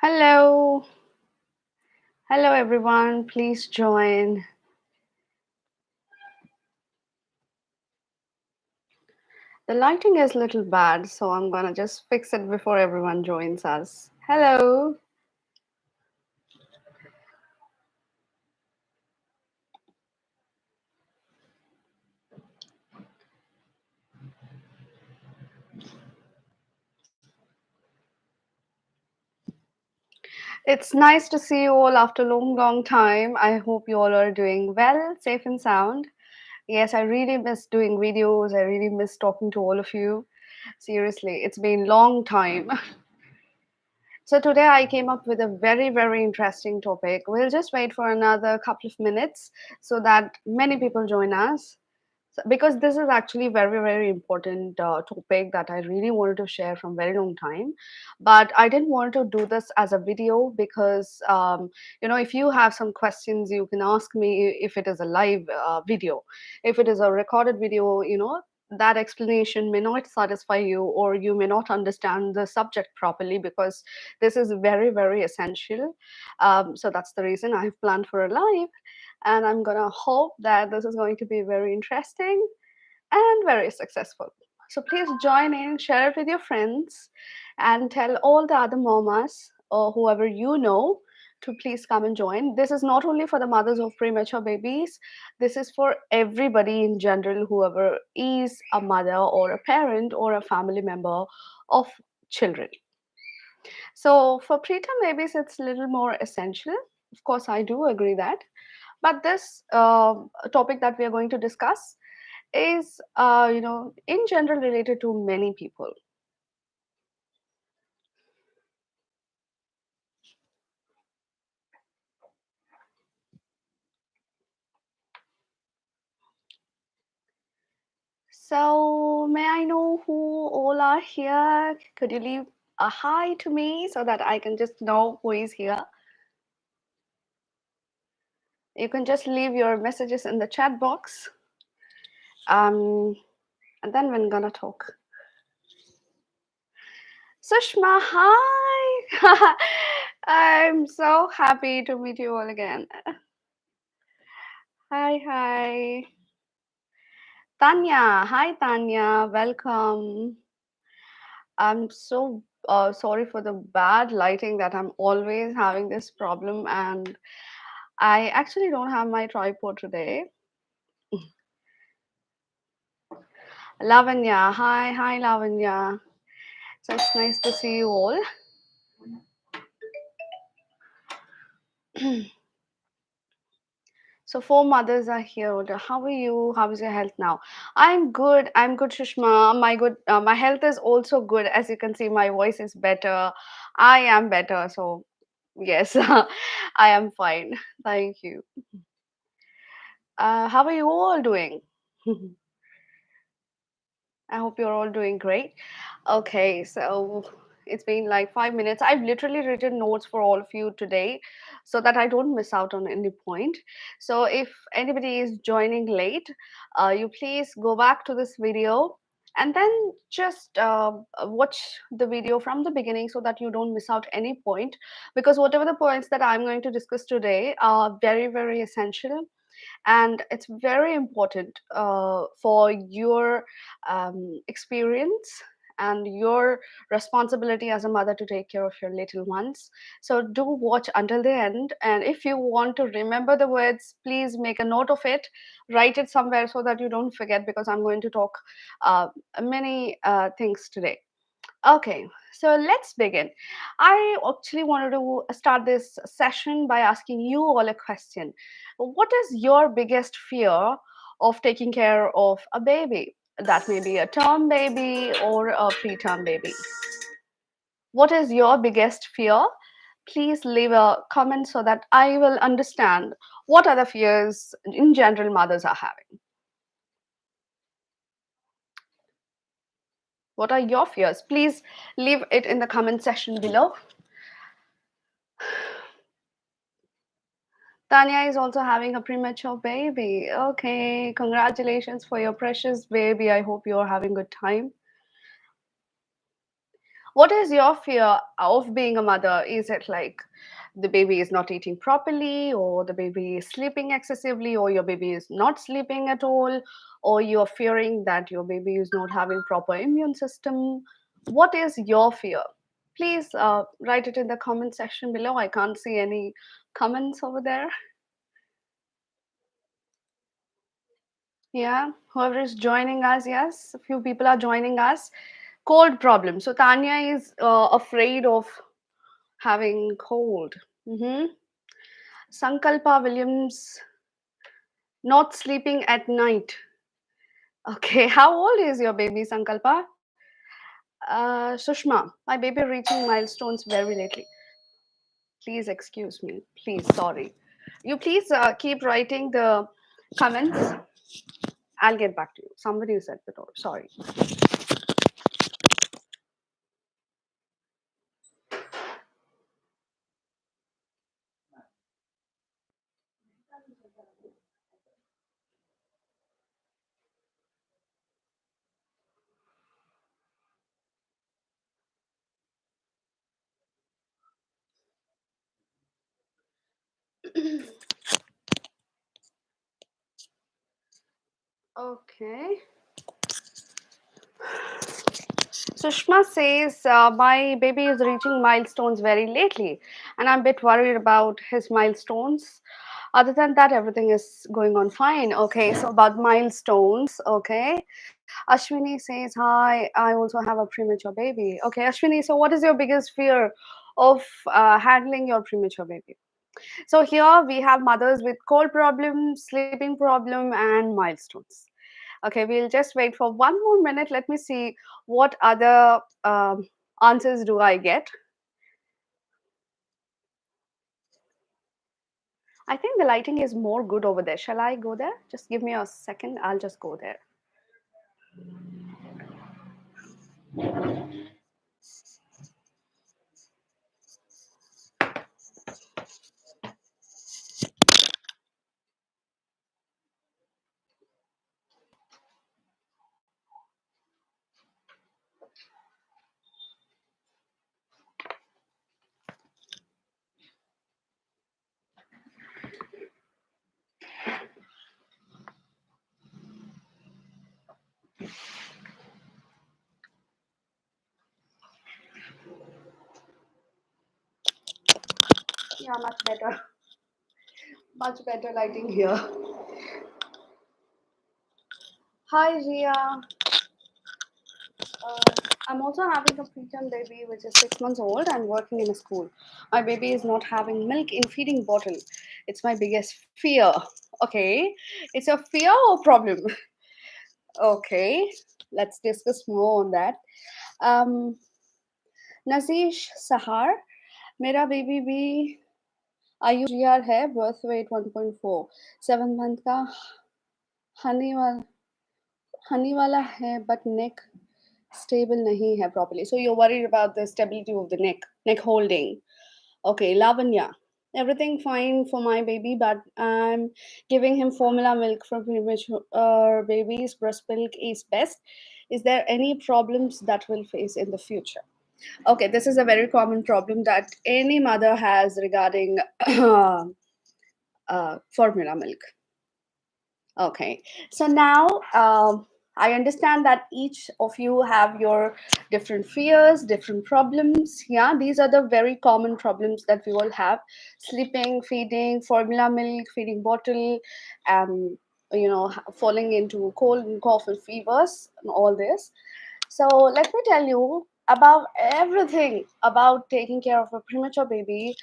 Hello. Hello, everyone. Please join. The lighting is a little bad, so I'm gonna just fix it before everyone joins us. Hello. It's nice to see you all after a long, long time. I hope you all are doing well, safe and sound. Yes, I really miss doing videos. I really miss talking to all of you. Seriously, it's been long time. So today I came up with a very, very interesting topic. We'll just wait for another couple of minutes so that many people join us. Because this is actually very, very important topic that I really wanted to share from very long time. But I didn't want to do this as a video because, if you have some questions, you can ask me if it is a live video. If it is a recorded video, that explanation may not satisfy you or you may not understand the subject properly because this is very, very essential. So that's the reason I've planned for a live, and I'm gonna hope that this is going to be very interesting and very successful. So please join in, share it with your friends, and tell all the other mamas or whoever you know to please come and join. This is not only for the mothers of premature babies, this is for everybody in general, whoever is a mother or a parent or a family member of children. So for preterm babies, it's a little more essential. Of course, I do agree that. But this topic that we are going to discuss is, in general related to many people. So may I know who all are here? Could you leave a hi to me so that I can just know who is here? You can just leave your messages in the chat box. Um, and then we're gonna talk. Sushma, hi! I'm so happy to meet you all again. Hi, hi. Tanya, hi Tanya, welcome. I'm so sorry for the bad lighting that I'm always having this problem, and I actually don't have my tripod today. Lavanya, hi Lavanya. So it's nice to see you all. So four mothers are here. How are you? How is your health now? I'm good. I'm good, Shushma. My health is also good. As you can see, my voice is better. I am better. So yes, I am fine. Thank you. How are you all doing? I hope you're all doing great. Okay, so it's been like 5 minutes. I've literally written notes for all of you today so that I don't miss out on any point. So if anybody is joining late, you please go back to this video and then just watch the video from the beginning so that you don't miss out any point, because whatever the points that I'm going to discuss today are very, very essential, and it's very important for your experience and your responsibility as a mother to take care of your little ones. So do watch until the end, and if you want to remember the words, please make a note of it, write it somewhere so that you don't forget, because I'm going to talk uh, many things today. Okay, so let's begin. I actually wanted to start this session by asking you all a question. What is your biggest fear of taking care of a baby? That may be a term baby or a preterm baby. What is your biggest fear? Please leave a comment so that I will understand what other fears in general mothers are having. What are your fears? Please leave it in the comment section below. Tanya is also having a premature baby. Okay, congratulations for your precious baby. I hope you're having good time. What is your fear of being a mother? Is it like the baby is not eating properly, or the baby is sleeping excessively, or your baby is not sleeping at all, or you're fearing that your baby is not having proper immune system? What is your fear? Please write it in the comment section below. I can't see any comments over there. Yeah, whoever is joining us, yes, a few people are joining us. Cold problem. So Tanya is afraid of having cold. Hmm. Sankalpa Williams, not sleeping at night. Okay, how old is your baby, Sankalpa? Sushma, my baby reaching milestones very lately. Please excuse me. Please, sorry. You please keep writing the comments. I'll get back to you. Somebody is at the door. Sorry. Okay. Sushma says, my baby is reaching milestones very lately, and I'm a bit worried about his milestones. Other than that, everything is going on fine. Okay, so about milestones, okay. Ashwini says, hi, I also have a premature baby. Okay, Ashwini, so what is your biggest fear of handling your premature baby? So here we have mothers with cold problem, sleeping problem, and milestones. Okay, we'll just wait for one more minute. Let me see what other answers do I get. I think the lighting is more good over there. Shall I go there? Just give me a second. I'll just go there. Yeah, much better. Much better lighting here. Hi, Ria. Uh, I'm also having a preterm baby, which is 6 months old, and working in a school. My baby is not having milk in feeding bottle. It's my biggest fear. Okay, it's a fear or problem? Okay, let's discuss more on that. Um, Nazish Sahar, मेरा baby भी आयु GR है, birth weight 1.4, 7 month का, हनी वाला हनी वाला है, but neck stable nahi hai properly. So you're worried about the stability of the neck holding. Okay, Lavanya. Everything fine for my baby, but I'm giving him formula milk from premature babies. Breast milk is best. Is there any problems that will face in the future? Okay, this is a very common problem that any mother has regarding formula milk. Okay, so now I understand that each of you have your different fears, different problems. Yeah, these are the very common problems that we all have: sleeping, feeding, formula milk, feeding bottle, and falling into cold and cough and fevers, and all this. So let me tell you about everything about taking care of a premature baby.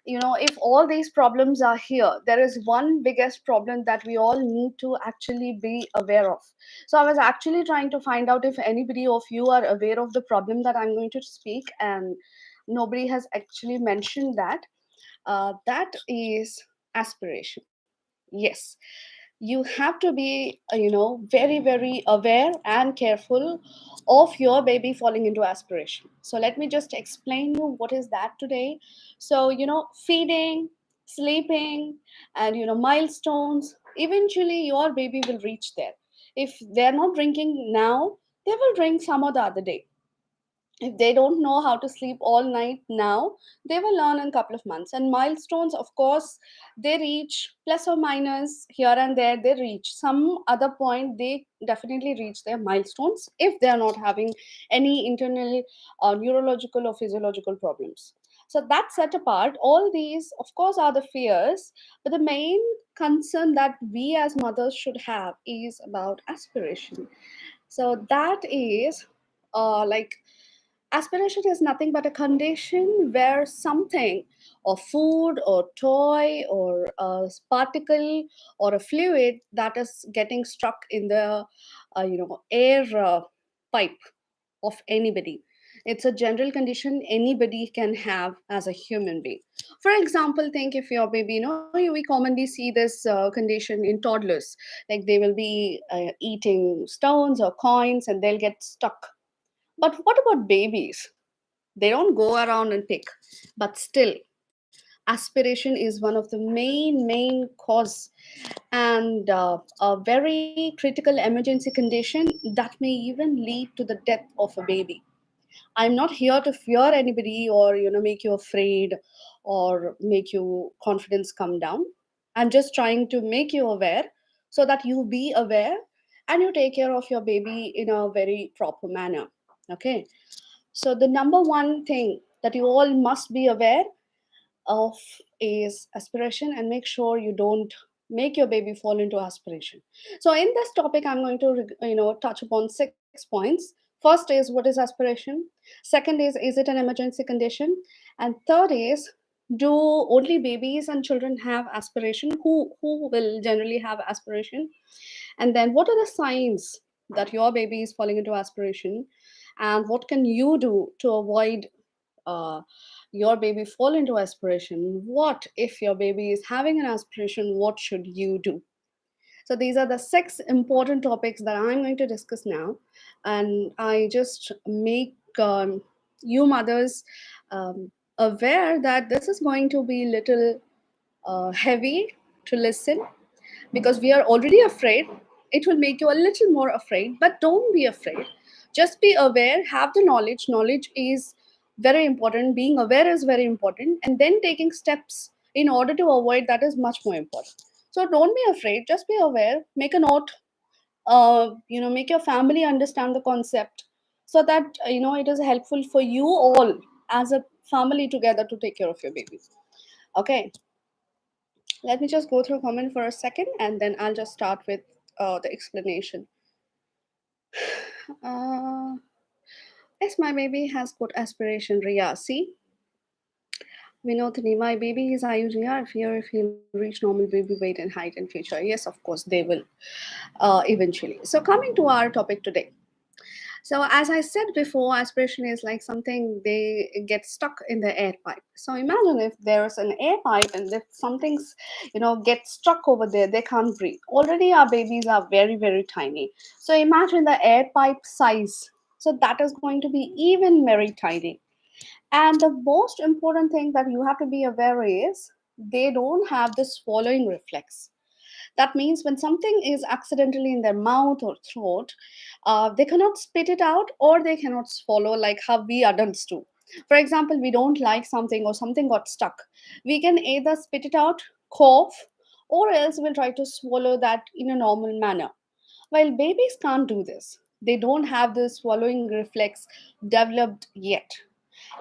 If all these problems are here, there is one biggest problem that we all need to actually be aware of. So I was actually trying to find out if anybody of you are aware of the problem that I'm going to speak, and nobody has actually mentioned that. That is aspiration. Yes, you have to be very very aware and careful of your baby falling into aspiration. So let me just explain you what is that today. So feeding, sleeping, and milestones, eventually your baby will reach there. If they're not drinking now, they will drink some other other day. If they don't know how to sleep all night now, they will learn in a couple of months. And milestones, of course, they reach plus or minus here and there, they reach some other point, they definitely reach their milestones if they are not having any internal neurological or physiological problems. So that set apart, all these of course are the fears, but the main concern that we as mothers should have is about aspiration. So that is like, aspiration is nothing but a condition where something, or food or toy or a particle or a fluid, that is getting stuck in the air pipe of anybody. It's a general condition anybody can have as a human being. For example, think if your baby, we commonly see this condition in toddlers, like they will be eating stones or coins and they'll get stuck. But what about babies? They don't go around and pick. But still, aspiration is one of the main cause, and a very critical emergency condition that may even lead to the death of a baby. I'm not here to fear anybody or make you afraid or make you confidence come down. I'm just trying to make you aware so that you be aware and you take care of your baby in a very proper manner. Okay, so the number one thing that you all must be aware of is aspiration, and make sure you don't make your baby fall into aspiration. So in this topic I'm going to touch upon 6 points. First is, what is aspiration? Second is it an emergency condition? And third is, do only babies and children have aspiration? Who will generally have aspiration? And then, what are the signs that your baby is falling into aspiration, and what can you do to avoid uh, your baby fall into aspiration? What if your baby is having an aspiration? What should you do? So these are the 6 important topics that I'm going to discuss now, and I just make you mothers aware that this is going to be little heavy to listen, because we are already afraid. It will make you a little more afraid, but don't be afraid. Just be aware, have the knowledge. Knowledge is very important, being aware is very important, and then taking steps in order to avoid that is much more important. So don't be afraid, just be aware, make a note, make your family understand the concept, so that it is helpful for you all as a family together to take care of your baby. Okay, let me just go through comment for a second, and then I'll just start with the explanation. Uh, yes, my baby has got aspiration, Ria. See, Vinodini, my baby is IUGR. Fear if he'll reach normal baby weight and height in future. Yes, of course, they will eventually. So, coming to our topic today. So, as I said before, aspiration is like something they get stuck in the air pipe. So, imagine if there's an air pipe and if something's, gets stuck over there, they can't breathe. Already, our babies are very tiny. So, imagine the air pipe size. So, that is going to be even very tiny. And the most important thing that you have to be aware is they don't have the swallowing reflex. That means when something is accidentally in their mouth or throat, they cannot spit it out or they cannot swallow like how we adults do. For example, we don't like something or something got stuck. We can either spit it out, cough, or else we'll try to swallow that in a normal manner. While babies can't do this, they don't have this swallowing reflex developed yet.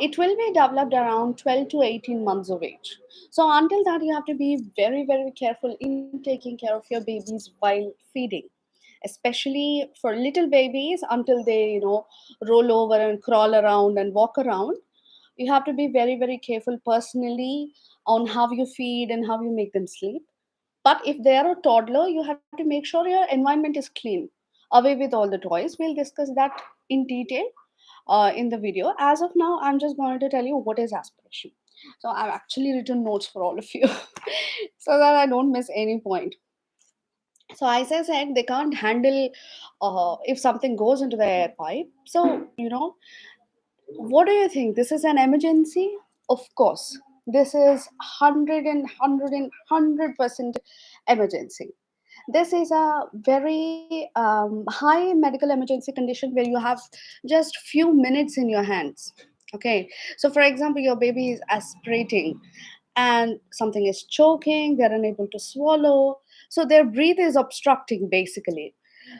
It will be developed around 12 to 18 months of age. So until that, you have to be very careful in taking care of your babies while feeding, especially for little babies until they roll over and crawl around and walk around. You have to be very careful personally on how you feed and how you make them sleep. But if they are a toddler, you have to make sure your environment is clean, away with all the toys. We'll discuss that in detail in the video. As of now, I'm just going to tell you what is aspiration. So I've actually written notes for all of you so that I don't miss any point. So as I said, they can't handle if something goes into the air pipe. So, what do you think? This is an emergency? Of course. This is 100% emergency. This is a very high medical emergency condition where you have just few minutes in your hands. Okay, so for example, your baby is aspirating and something is choking, they're unable to swallow, so their breath is obstructing basically.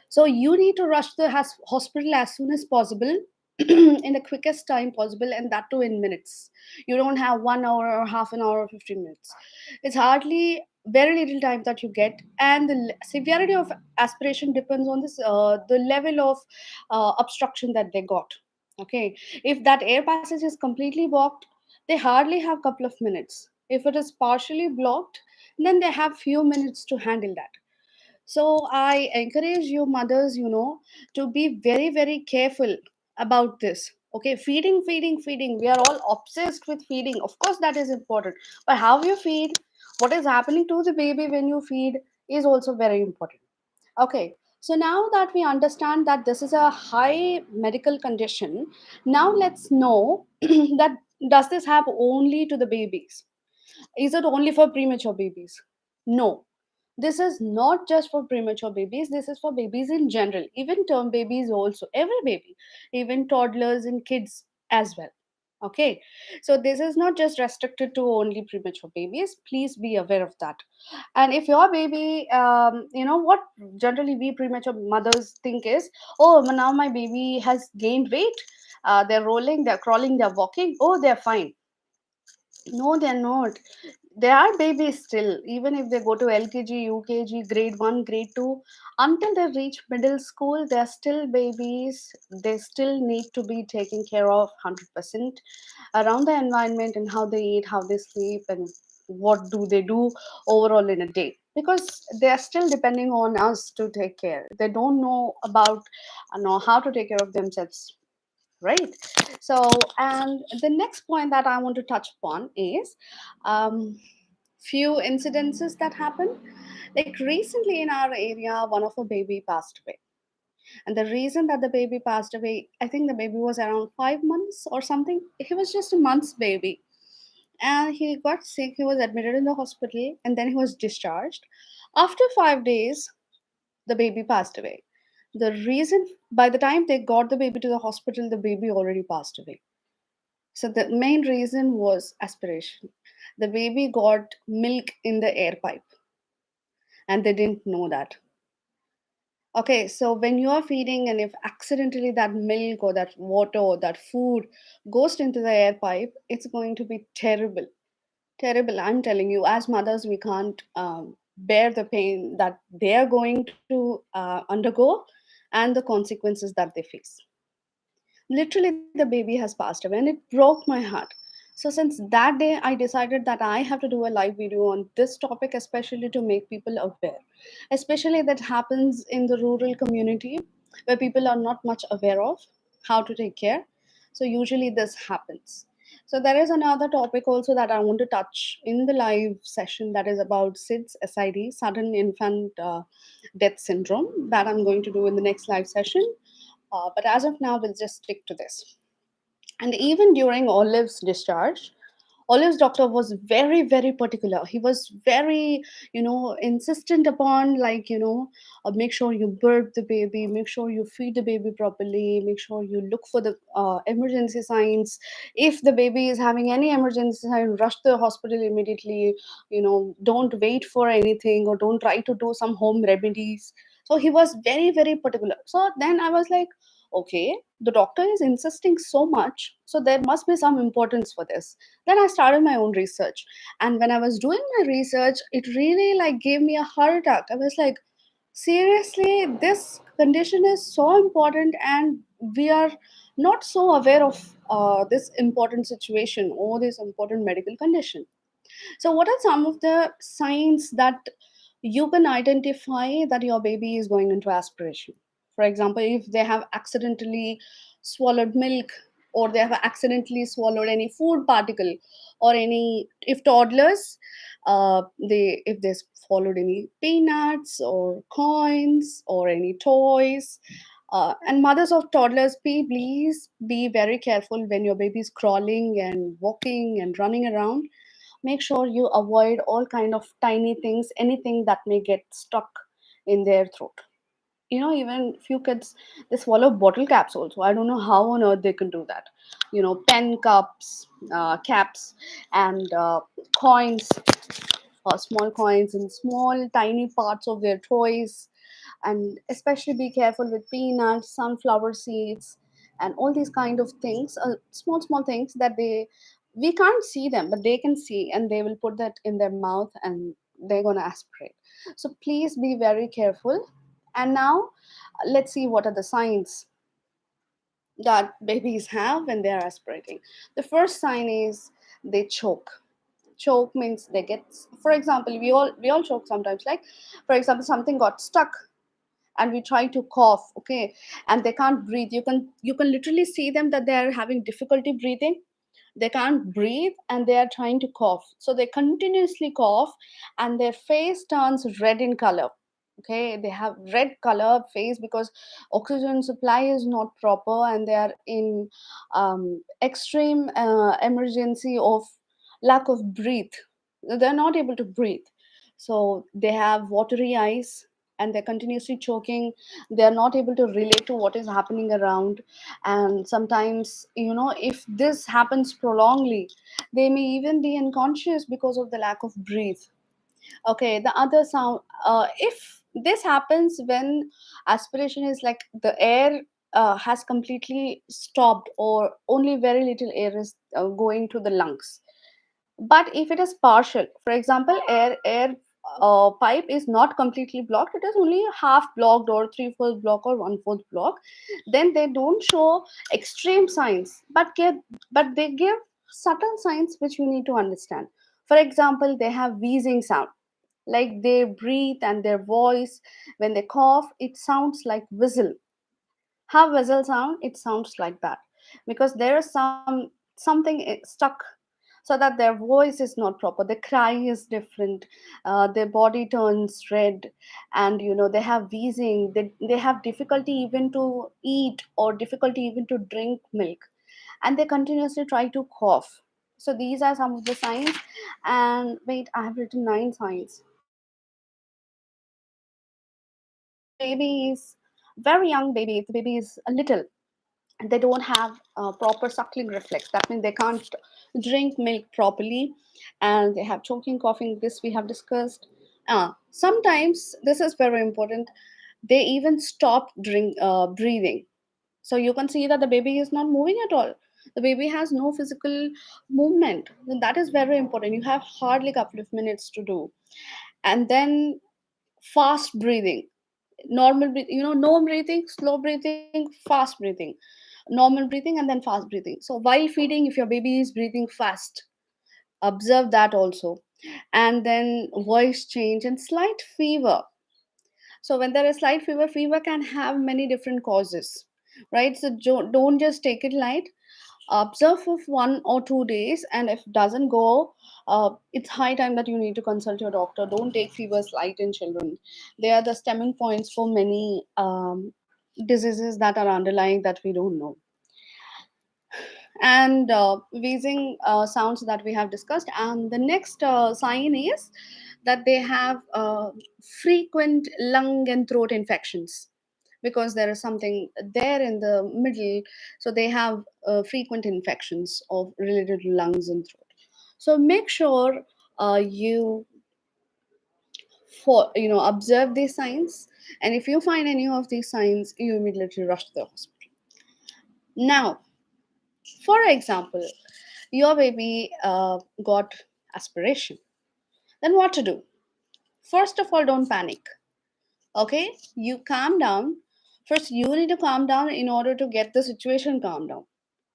So you need to rush to the hospital as soon as possible in the quickest time possible, and that too in minutes. You don't have 1 hour or half an hour or 15 minutes. It's hardly very little time that you get, and the severity of aspiration depends on this the level of obstruction that they got. Okay, if that air passage is completely blocked, they hardly have couple of minutes. If it is partially blocked, then they have few minutes to handle that. So I encourage you mothers, to be very, very careful about this. Okay, feeding, feeding, feeding. We are all obsessed with feeding. Of course, that is important. But how you feed, what is happening to the baby when you feed is also very important. Okay, so now that we understand that this is a high medical condition, now let's know that does this have only to the babies? Is it only for premature babies? No. This is not just for premature babies, this is for babies in general, even term babies also, every baby, even toddlers and kids as well. Okay, so this is not just restricted to only premature babies. Please be aware of that. And if your baby, what generally we premature mothers think is, oh, now my baby has gained weight, they're rolling, they're crawling, they're walking, oh, they're fine. No, they're not. They are babies still. Even if they go to LKG, UKG, grade 1, grade 2, until they reach middle school, they're still babies. They still need to be taken care of 100% around the environment and how they eat, how they sleep, and what do they do overall in a day. Because they are still depending on us to take care. They don't know about how to take care of themselves, right? So, and the next point that I want to touch upon is um, few incidences that happen. Like recently in our area, one of a baby passed away, and the reason that the baby passed away, I think the baby was around 5 months or something. He was just a month's baby, and he got sick. He was admitted in the hospital, and then he was discharged. After 5 days, the baby passed away. The reason, by the time they got the baby to the hospital, the baby already passed away. So the main reason was aspiration. The baby got milk in the air pipe and they didn't know that. Okay, so when you are feeding and if accidentally that milk or that water or that food goes into the air pipe, it's going to be terrible. Terrible. I'm telling you, as mothers, we can't bear the pain that they are going to undergo and the consequences that they face. Literally, the baby has passed away and it broke my heart. So since that day I decided that I have to do a live video on this topic, especially to make people aware, especially that happens in the rural community where people are not much aware of how to take care. So usually this happens. So there is another topic also that I want to touch in the live session, that is about SID, sudden infant death syndrome, that I'm going to do in the next live session. But as of now, we'll just stick to this. And even during Olive's discharge, Olive's doctor was very, very particular. He was very, insistent upon, like, make sure you burp the baby, make sure you feed the baby properly, make sure you look for the emergency signs. If the baby is having any emergency sign, rush to the hospital immediately. Don't wait for anything or don't try to do some home remedies. So he was very, very particular. So then I was like, okay, the doctor is insisting so much, so there must be some importance for this. Then I started my own research, and when I was doing my research, it really like gave me a heart attack. I was like, seriously, this condition is so important, and we are not so aware of this important situation or this important medical condition. So, what are some of the signs that you can identify that your baby is going into aspiration? For example, if they have accidentally swallowed milk, or they have accidentally swallowed any food particle, or any, if toddlers, they if they swallowed any peanuts or coins or any toys. And mothers of toddlers, please be very careful when your baby is crawling and walking and running around. Make sure you avoid all kind of tiny things, anything that may get stuck in their throat. Even few kids, they swallow bottle caps also. I don't know how on earth they can do that. Pen cups, caps, and coins, small coins in small tiny parts of their toys. And especially be careful with peanuts, sunflower seeds, and all these kind of things, small small things that we can't see them, but they can see, and they will put that in their mouth and they're going to aspirate. So please be very careful. And now let's see what are the signs that babies have when they are aspirating. The first sign is they choke. Choke means they get, for example, we all choke sometimes. Like, for example, something got stuck and we try to cough, okay, and they can't breathe. You can literally see them that they are having difficulty breathing. They can't breathe and they are trying to cough, so they continuously cough, and their face turns red in color. Okay, they have red color face because oxygen supply is not proper, and they are in extreme emergency of lack of breath. They're not able to breathe, so they have watery eyes, and they're continuously choking. They're not able to relate to what is happening around. And sometimes, if this happens prolongedly, they may even be unconscious because of the lack of breath. Okay, the other sound, if this happens when aspiration is like the air has completely stopped, or only very little air is going to the lungs. But if it is partial, for example, air pipe is not completely blocked, it is only half blocked or three-fourths block or one-fourth block, then they don't show extreme signs, but they give subtle signs which you need to understand. For example, they have wheezing sound, like they breathe and their voice, when they cough, it sounds like whistle. How whistle sound? It sounds like that, because there is something stuck, so that their voice is not proper. The cry is different. Their body turns red, and they have wheezing. They have difficulty even to eat, or difficulty even to drink milk, and they continuously try to cough. So these are some of the signs. And wait, I have written 9 signs. If the baby is very young baby, if the baby is a little, they don't have a proper suckling reflex, that means they can't drink milk properly, and they have choking, coughing, this we have discussed. Sometimes this is very important, they even stop breathing. So you can see that the baby is not moving at all. The baby has no physical movement. And that is very important. You have hardly a couple of minutes to do. And then fast breathing, normal no breathing, slow breathing, fast breathing, normal breathing, and then fast breathing. So while feeding, if your baby is breathing fast, observe that also. And then voice change and slight fever. So when there is slight fever, fever can have many different causes, right? So don't just take it light. Observe for 1 or 2 days, and if doesn't go, it's high time that you need to consult your doctor. Don't take fevers light in children. They are the stemming points for many diseases that are underlying that we don't know. And wheezing sounds that we have discussed. And the next sign is that they have frequent lung and throat infections, because there is something there in the middle. So they have frequent infections of related to lungs and throat. So make sure you observe these signs, and if you find any of these signs, you immediately rush to the hospital. Now, for example, your baby got aspiration, then what to do? First of all, don't panic. Okay, you calm down. First, you need to calm down in order to get the situation calmed down,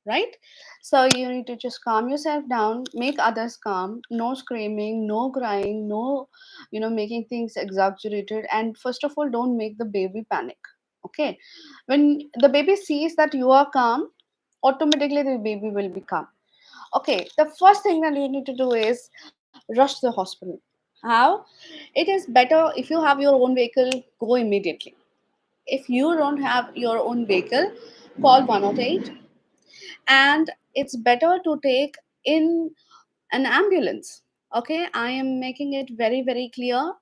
right? So you need to just calm yourself down, make others calm, no screaming, no crying, no making things exaggerated. And first of all, don't make the baby panic. Okay, when the baby sees that you are calm, automatically the baby will be calm. Okay, the first thing that you need to do is rush to the hospital. How? It is better if you have your own vehicle, go immediately. If you don't have your own vehicle, call 108. And it's better to take in an ambulance. Okay, I am making it very very clear.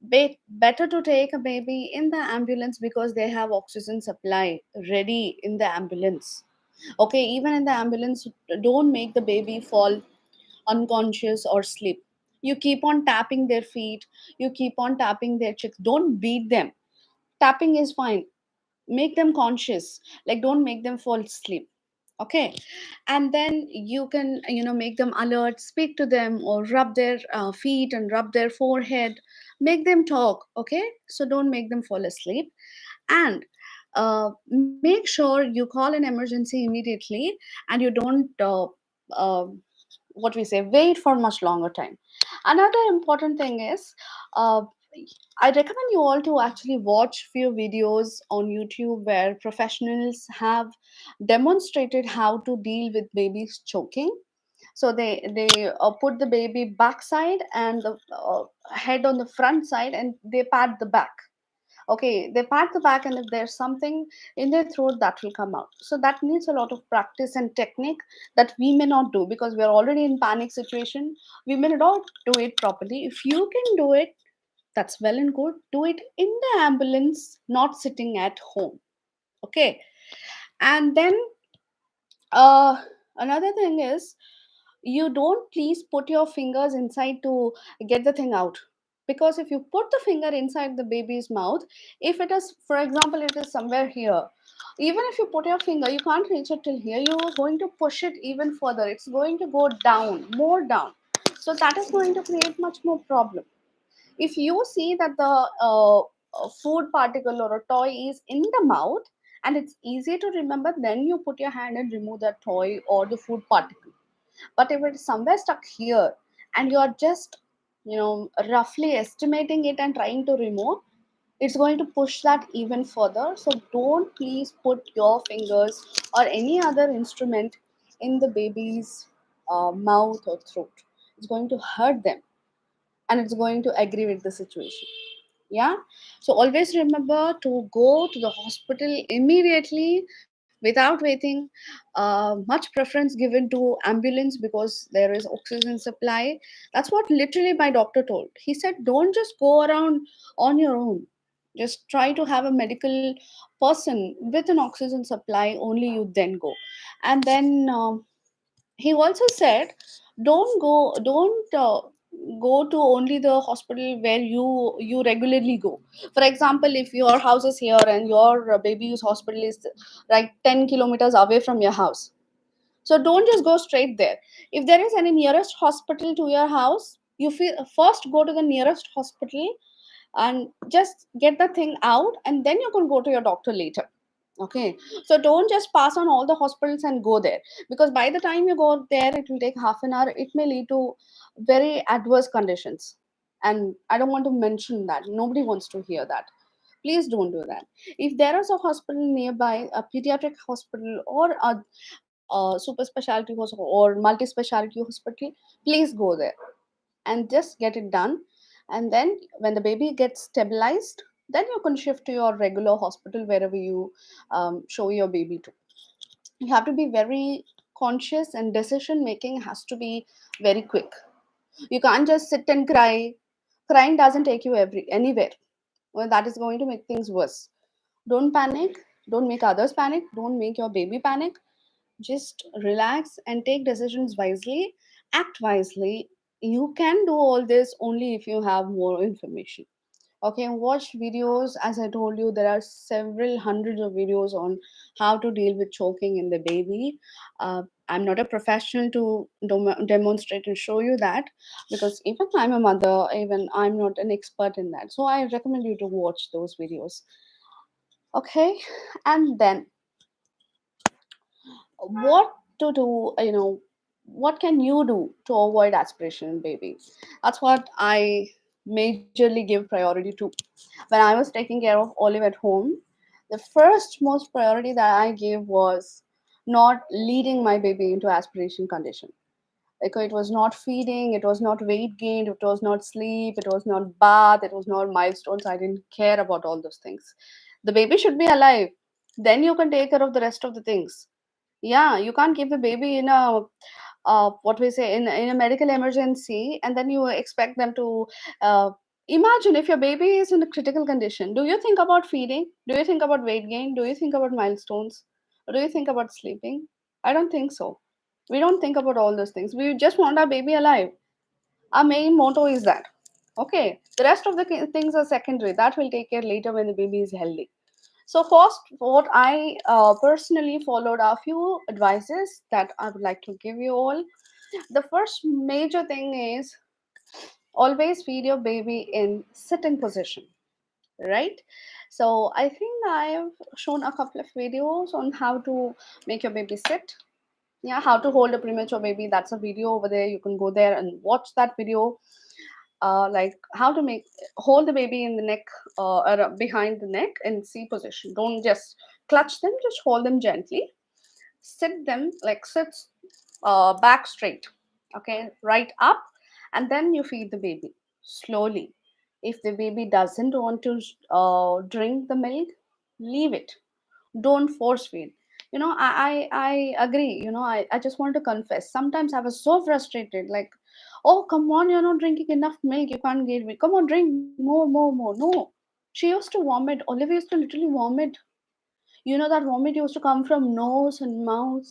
better to take a baby in the ambulance because they have oxygen supply ready in the ambulance. Okay, even in the ambulance, don't make the baby fall unconscious or sleep. You keep on tapping their feet, you keep on tapping their cheeks. Don't beat them. Tapping is fine. Make them conscious, like don't make them fall asleep. Okay, and then you can, make them alert, speak to them, or rub their feet and rub their forehead, make them talk. Okay, so don't make them fall asleep. And make sure you call an emergency immediately, and you don't uh, what we say, wait for much longer time. Another important thing is, uh, I recommend you all to actually watch few videos on YouTube where professionals have demonstrated how to deal with babies choking. So they put the baby backside and the head on the front side, and they pat the back. Okay, they pat the back, and if there's something in their throat, that will come out. So that needs a lot of practice and technique that we may not do because we're already in panic situation. We may not do it properly. If you can do it, that's well and good. Do it in the ambulance, not sitting at home. Okay, and then uh another thing is, you don't please put your fingers inside to get the thing out. Because if you put the finger inside the baby's mouth, if it is, for example, it is somewhere here, even if you put your finger, you can't reach it till here, you're going to push it even further, it's going to go down, more down. So that is going to create much more problem. If you see that the food particle or a toy is in the mouth and it's easy to remember, then you put your hand and remove that toy or the food particle. But if it's somewhere stuck here and you are just, roughly estimating it and trying to remove, it's going to push that even further. So don't please put your fingers or any other instrument in the baby's mouth or throat. It's going to hurt them, and it's going to aggravate the situation. Yeah, so always remember to go to the hospital immediately without waiting. Much preference given to ambulance because there is oxygen supply. That's what literally my doctor told. He said don't just go around on your own, just try to have a medical person with an oxygen supply, only you then go. And then he also said don't go to only the hospital where you regularly go. For example, if your house is here and your baby's hospital is like 10 kilometers away from your house, so don't just go straight there. If there is any nearest hospital to your house, you first go to the nearest hospital and just get the thing out, and then you can go to your doctor later. Okay, so don't just pass on all the hospitals and go there, because by the time you go there it will take half an hour, it may lead to very adverse conditions. And I don't want to mention that, nobody wants to hear that. Please don't do that. If there is a hospital nearby, a pediatric hospital or a super specialty hospital or multi specialty hospital, please go there and just get it done. And then when the baby gets stabilized, then you can shift to your regular hospital wherever you show your baby to. You have to be very conscious, and decision making has to be very quick. You can't just sit and cry. Crying doesn't take you anywhere. Well, that is going to make things worse. Don't panic. Don't make others panic. Don't make your baby panic. Just relax and take decisions wisely, act wisely. You can do all this only if you have more information. Okay, watch videos. As I told you, there are several hundreds of videos on how to deal with choking in the baby. I'm not a professional to demonstrate and show you that, because even I'm a mother, even I'm not an expert in that. So I recommend you to watch those videos. Okay, and then what to do, what can you do to avoid aspiration in babies? That's what I majorly give priority to. When I was taking care of Olive at home, the first most priority that I gave was not leading my baby into aspiration condition. Like, it was not feeding, it was not weight gain, it was not sleep, it was not bath, it was not milestones. I didn't care about all those things. The baby should be alive, then you can take care of the rest of the things. Yeah, you can't keep the baby in a what we say, in a medical emergency, and then you expect them to Imagine if your baby is in a critical condition. Do you think about feeding? Do you think about weight gain? Do you think about milestones? Or do you think about sleeping? I don't think so. We don't think about all those things. We just want our baby alive. Our main motto is that. Okay, the rest of the things are secondary. That will take care later when the baby is healthy. So first, what I personally followed are few advices that I would like to give you all. The first major thing is always feed your baby in sitting position, right? So I think I've shown a couple of videos on how to make your baby sit. Yeah, how to hold a premature baby. That's a video over there. You can go there and watch that video. Like how to make hold the baby in the neck or behind the neck in C position. Don't just clutch them. Just hold them gently. Sit them like sit back straight. Okay, right up, and then you feed the baby slowly. If the baby doesn't want to drink the milk, leave it. Don't force feed. I agree. I just want to confess, sometimes I was so frustrated, like, oh come on, you're not drinking enough milk, you can't get it, come on, drink more. No, she used to vomit. Olivia used to literally vomit. That vomit used to come from nose and mouth.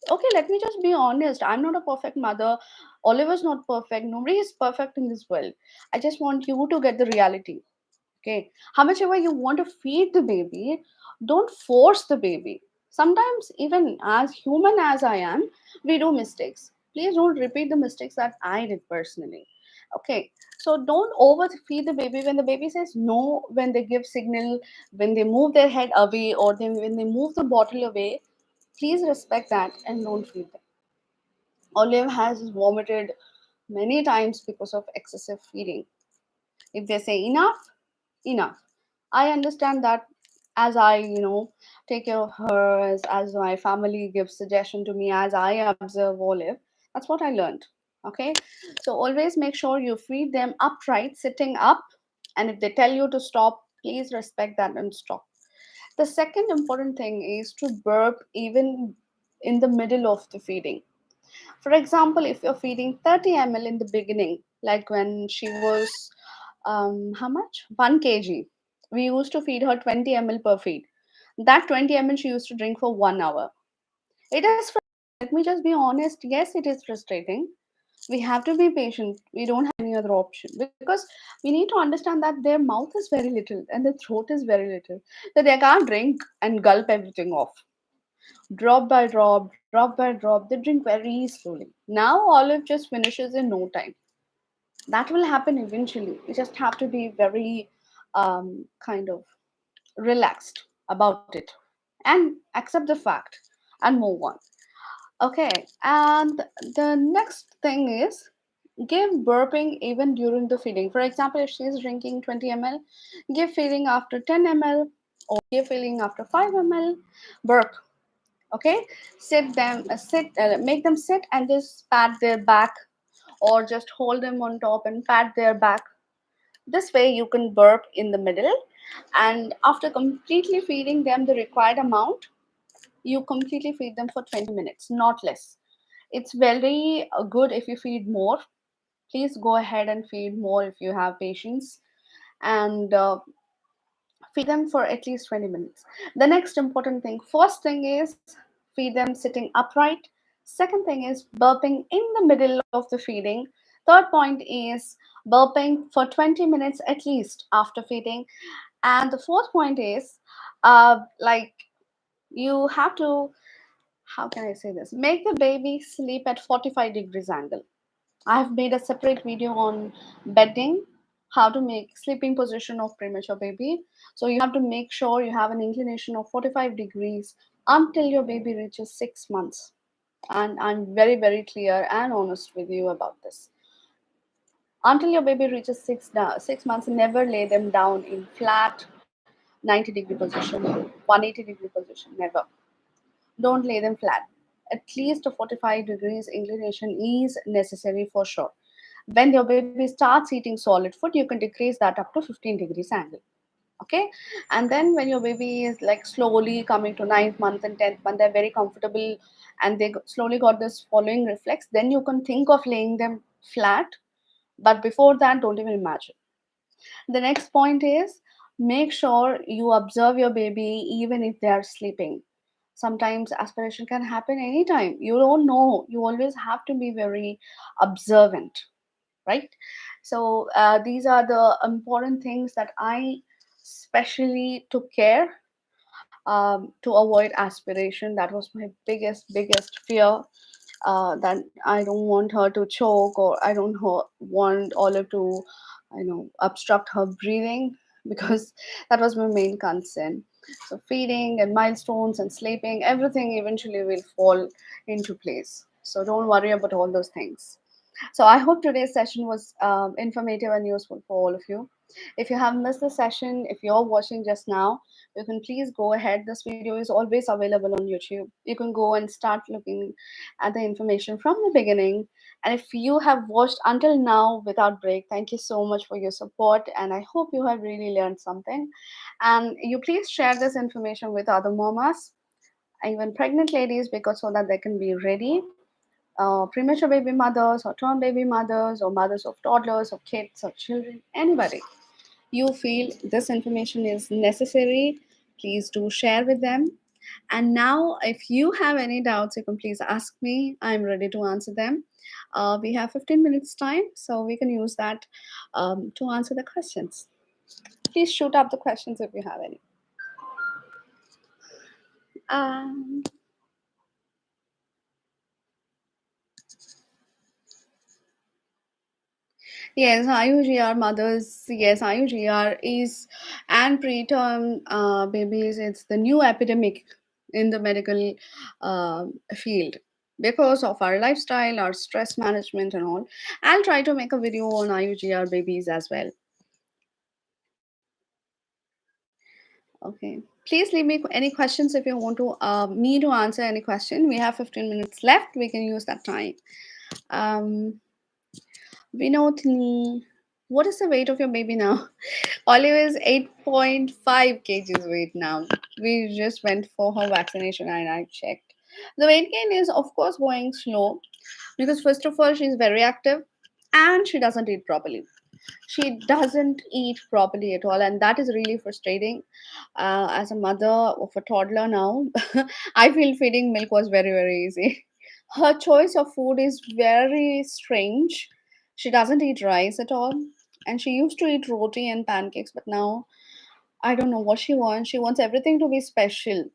Okay, let me just be honest, I'm not a perfect mother. Oliver's not perfect. Nobody is perfect in this world. I just want you to get the reality. Okay, how much ever you want to feed the baby, don't force the baby. Sometimes, even as human as I am, we do mistakes. Please don't repeat the mistakes that I did personally. Okay, so don't overfeed the baby when the baby says no, when they give signal, when they move their head away, or when they move the bottle away. Please respect that and don't feed them. Olive has vomited many times because of excessive feeding. If they say enough, enough. I understand that. As I take care of her, as my family gives suggestion to me, as I observe Olive, that's what I learned. Okay, so always make sure you feed them upright, sitting up, and if they tell you to stop, please respect that and stop. The second important thing is to burp even in the middle of the feeding. For example, if you're feeding 30 ml in the beginning, like when she was, how much? 1 kg. We used to feed her 20 ml per feed. That 20 ml she used to drink for 1 hour. It is, let me just be honest. Yes, it is frustrating. We have to be patient. We don't have any other option because we need to understand that their mouth is very little and their throat is very little. That they can't drink and gulp everything off. Drop by drop, drop by drop, they drink very slowly. Now Olive just finishes in no time. That will happen eventually. You just have to be very kind of relaxed about it and accept the fact and move on. Okay, and the next thing is give burping even during the feeding. For example, if she is drinking 20 ml, give feeding after 10 ml or give feeding after 5 ml. Burp. Okay, make them sit and just pat their back, or just hold them on top and pat their back. This way you can burp in the middle, and after completely feeding them the required amount, you completely feed them for 20 minutes, not less. It's very good if you feed more. Please go ahead and feed more if you have patience, and feed them for at least 20 minutes. The next important thing, first thing is feed them sitting upright. Second thing is burping in the middle of the feeding. Third point is burping for 20 minutes at least after feeding. And the fourth point is like you have to, how can I say this, make the baby sleep at 45 degrees angle. I have made a separate video on bedding, how to make sleeping position of premature baby. So you have to make sure you have an inclination of 45 degrees until your baby reaches 6 months. And I'm very, very clear and honest with you about this. Until your baby reaches 6 months, never lay them down in flat 90-degree position, 180-degree position. Never. Don't lay them flat. At least a 45 degrees inclination is necessary for sure. When your baby starts eating solid food, you can decrease that up to 15 degrees angle. Okay, and then when your baby is like slowly coming to ninth month and 10th month, they're very comfortable and they slowly got this following reflex, then you can think of laying them flat. But before that, don't even imagine. The next point is make sure you observe your baby even if they are sleeping. Sometimes aspiration can happen anytime. You don't know. You always have to be very observant, right? So these are the important things that I specially took care to avoid aspiration. That was my biggest fear, that I don't want her to choke, or I don't want Olive to, obstruct her breathing because that was my main concern. So feeding and milestones and sleeping, everything eventually will fall into place. So don't worry about all those things. So I hope today's session was informative and useful for all of you. If you have missed the session, if you're watching just now, you can please go ahead. This video is always available on YouTube. You can go and start looking at the information from the beginning. And if you have watched until now without break, thank you so much for your support. And I hope you have really learned something. And you please share this information with other mamas, even pregnant ladies, because so that they can be ready, premature baby mothers or term baby mothers or mothers of toddlers or kids or children, anybody you feel this information is necessary, please do share with them. And now, if you have any doubts, you can please ask me. I'm ready to answer them. We have 15 minutes time, so we can use that to answer the questions. Please shoot up the questions if you have any. Um, Yes, IUGR mothers. Yes, IUGR is and preterm babies. It's the new epidemic in the medical field because of our lifestyle, our stress management, and all. I'll try to make a video on IUGR babies as well. Okay. Please leave me any questions if you want to me to answer any question. We have 15 minutes left. We can use that time. Um, Vinodini, what is the weight of your baby now? Olive is 8.5 kgs weight now. We just went for her vaccination and I checked. The weight gain is, of course, going slow because, first of all, she's very active and she doesn't eat properly. She doesn't eat properly at all, and that is really frustrating. As a mother of a toddler now, I feel feeding milk was very easy. Her choice of food is very strange. She doesn't eat rice at all, and she used to eat roti and pancakes, but now I don't know what she wants. She wants everything to be special.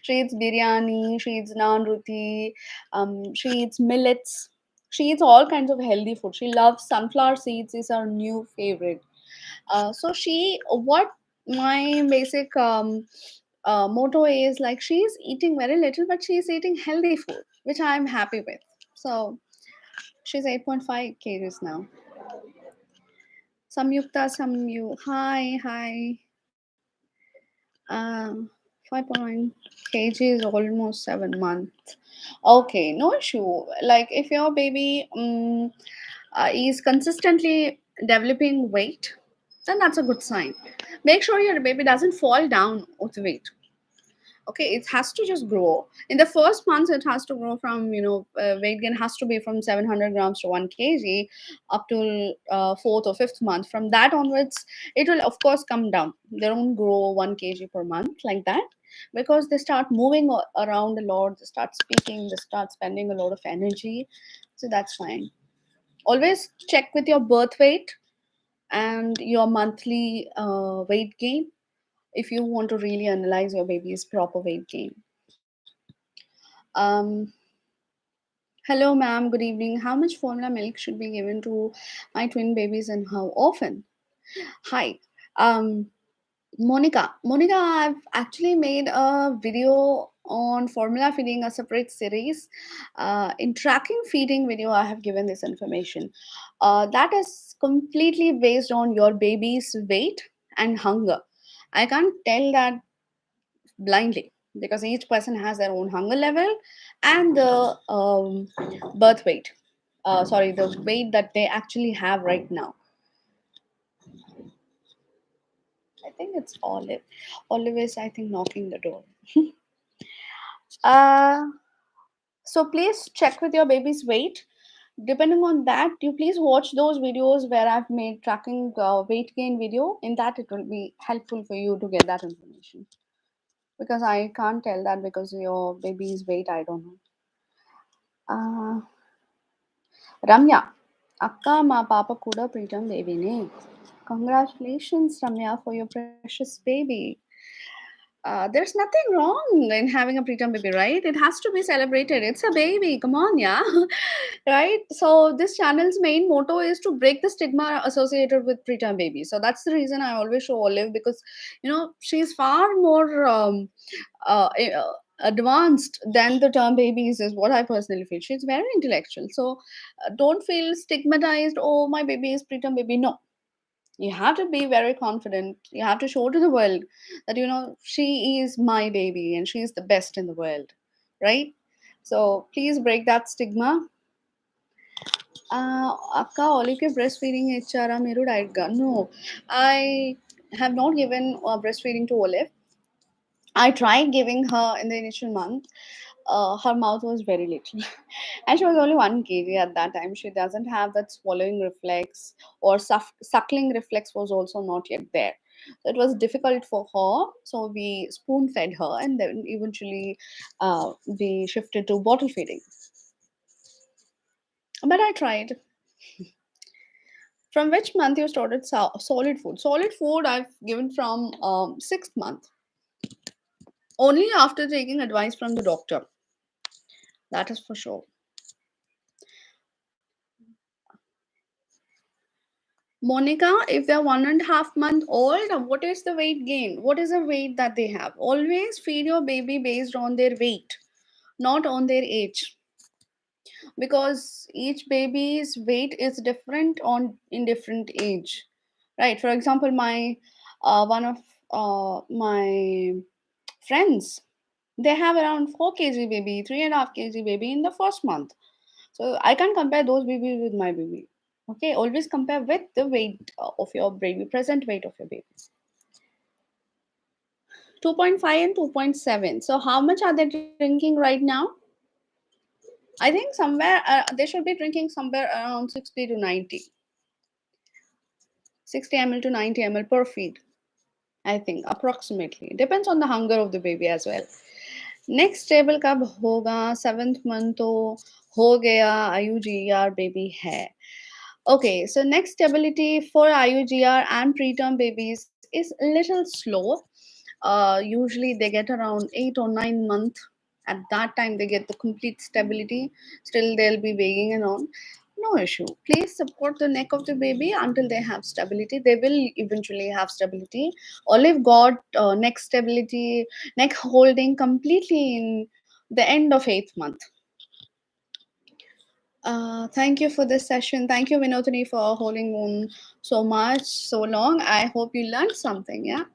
She eats biryani, she eats naan roti, she eats millets. She eats all kinds of healthy food. She loves sunflower seeds, is her new favorite. What my basic motto is, like, she's eating very little, but she's eating healthy food, which I'm happy with. So she's 8.5 kgs now. Samyukta, hi. Uh, 5.9 kg is almost 7 months. Okay, no issue. Like, if your baby is consistently developing weight, then that's a good sign. Make sure your baby doesn't fall down with weight. Okay, it has to just grow in the first months. It has to grow from, weight gain has to be from 700 grams to 1 kg up to fourth or fifth month. From that onwards, it will of course come down. They don't grow 1 kg per month like that, because they start moving around a lot, they start speaking, they start spending a lot of energy. So that's fine. Always check with your birth weight and your monthly weight gain if you want to really analyze your baby's proper weight gain. Um, Hello, ma'am. Good evening. How much formula milk should be given to my twin babies and how often? Hi. Um, Monica, I've actually made a video on formula feeding, a separate series. In tracking feeding video, I have given this information. That is completely based on your baby's weight and hunger. I can't tell that blindly because each person has their own hunger level and the birth weight. Sorry, the weight that they actually have right now. I think it's Olive. Olive is, I think, knocking the door. uh, so please check with your baby's weight. Depending on that, you please watch those videos where I've made tracking weight gain video. In that, it will be helpful for you to get that information. Because I can't tell that because your baby's weight, I don't know. Ramya, akka ma papa kuda preterm baby ne. Congratulations, Ramya, for your precious baby. There's nothing wrong in having a preterm baby, right? It has to be celebrated. It's a baby. Come on, yeah. Right? So, this channel's main motto is to break the stigma associated with preterm babies. So, that's the reason I always show Olive because, she's far more uh, eh, uh, advanced than the term babies, is what I personally feel. She's very intellectual. So, don't feel stigmatized. Oh, my baby is preterm baby. No, you have to be very confident. You have to show to the world that she is my baby and she is the best in the world, right? So please break that stigma. Akka, Olive breastfeeding ichara meru diet ga? No, I have not given breastfeeding to Olive. I tried giving her in the initial month. Her mouth was very little, and she was only 1 kg at that time. She doesn't have that swallowing reflex, or suckling reflex was also not yet there. So it was difficult for her. So we spoon fed her, and then eventually we shifted to bottle feeding. But I tried. From which month you started solid food? Solid food I've given from 6th month, only after taking advice from the doctor. That is for sure. Monica, if they're 1.5 month old, what is the weight gain? What is the weight that they have? Always feed your baby based on their weight, not on their age, because each baby's weight is different on in different age, right? For example, my one of my friends, they have around 4 kg baby, 3.5 kg baby in the first month. So I can't compare those babies with my baby. Okay, always compare with the weight of your baby, present weight of your baby. 2.5 and 2.7. So how much are they drinking right now? I think somewhere they should be drinking somewhere around 60 to 90. 60 ml to 90 ml per feed. I think approximately. Depends on the hunger of the baby as well. Next table कब होगा? 7th month तो हो गया, IUGR baby है. Okay, so next stability for IUGR and preterm babies is a little slow. Usually they get around 8 or 9 months. At that time, they get the complete stability. Still, they'll be weighing around. No issue. Please support the neck of the baby until they have stability. They will eventually have stability. Olive got neck stability, neck holding completely in the end of 8th month. Thank you for this session. Thank you, Vinodini, for holding on so much, so long. I hope you learned something. Yeah.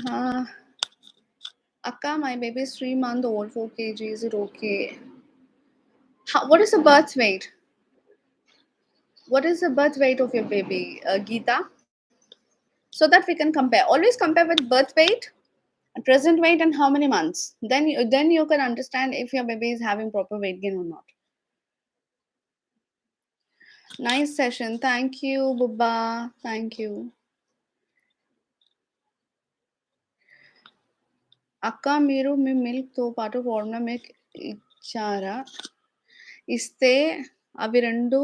uh, Akka, my baby is 3 months old, 4 kg. Is it okay? What is the birth weight? What is the birth weight of your baby, Geeta? So that we can compare. Always compare with birth weight, present weight, and how many months. Then you can understand if your baby is having proper weight gain or not. Nice session. Thank you, Bubba. Thank you. అక్క మీరు మీ మిల్క్తో పాటు formula milk ఇచ్చారా? ఇస్తే అవి రెండు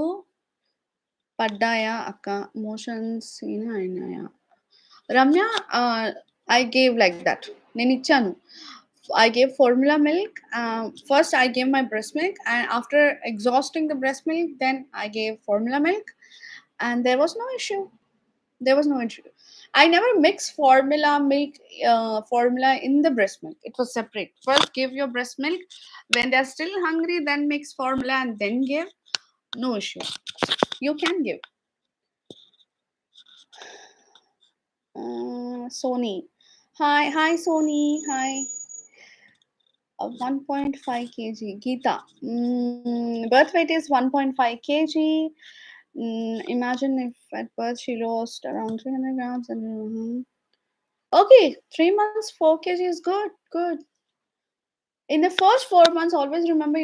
పడ్డాయా అక్క? Motions అయినాయా? Ramya, I gave like that. నేను ఇచ్చాను. I gave formula milk. First, I gave my breast milk, and after exhausting the breast milk, then I gave formula milk, and there was no issue. There was no issue. I never mix formula in the breast milk. It was separate. First, give your breast milk. When they're still hungry, then mix formula and then give. No issue. You can give. Sony. Hi, Sony. Hi. 1.5 kg. Geeta. Birth weight is 1.5 kg. Imagine if at birth she lost around 300 grams. Okay, 3 months, 4 kg is good. Good. In the first 4 months, always remember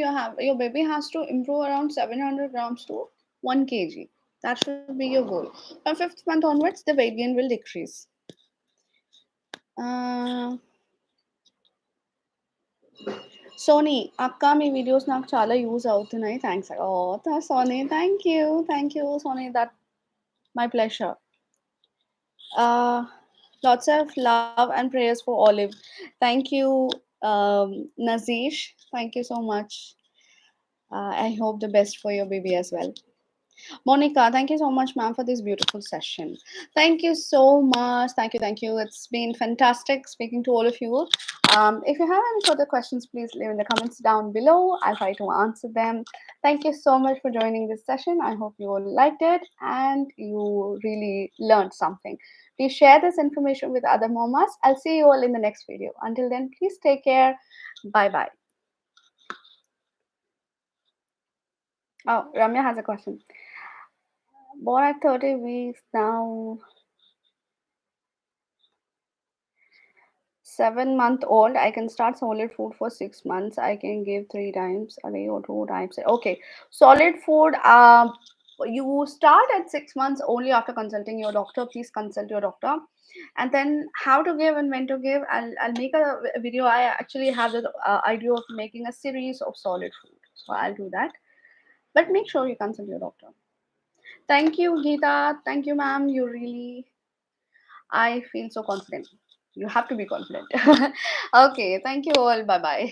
your baby has to improve around 700 grams to 1 kg. That should be your goal. From fifth month onwards, the weight gain will decrease. Soni అక్క మీ videos నాకు చాలా use అవుతున్నాయి thanks ఓ Soni thank you Soni that my pleasure lots of love and prayers for Olive. Thank you, Nazish. Thank you so much. I hope the best for your baby as well. Monica, thank you so much, ma'am, for this beautiful session. Thank you so much. Thank you. It's been fantastic speaking to all of you. If you have any further questions, please leave in the comments down below. I'll try to answer them. Thank you so much for joining this session. I hope you all liked it and you really learned something. Please share this information with other mamas. I'll see you all in the next video. Until then, please take care. Bye bye. Oh, Ramya has a question. Born at 30 weeks now. 7 month old, I can start solid food for 6 months. I can give 3 times a day or 2 times. Okay, solid food. You start at 6 months only after consulting your doctor. Please consult your doctor, and then how to give and when to give. I'll make a video. I actually have the idea of making a series of solid food, so I'll do that. But make sure you consult your doctor. Thank you, Geeta. Thank you, ma'am. You really I feel so confident. You have to be confident. Okay, thank you all. Bye bye.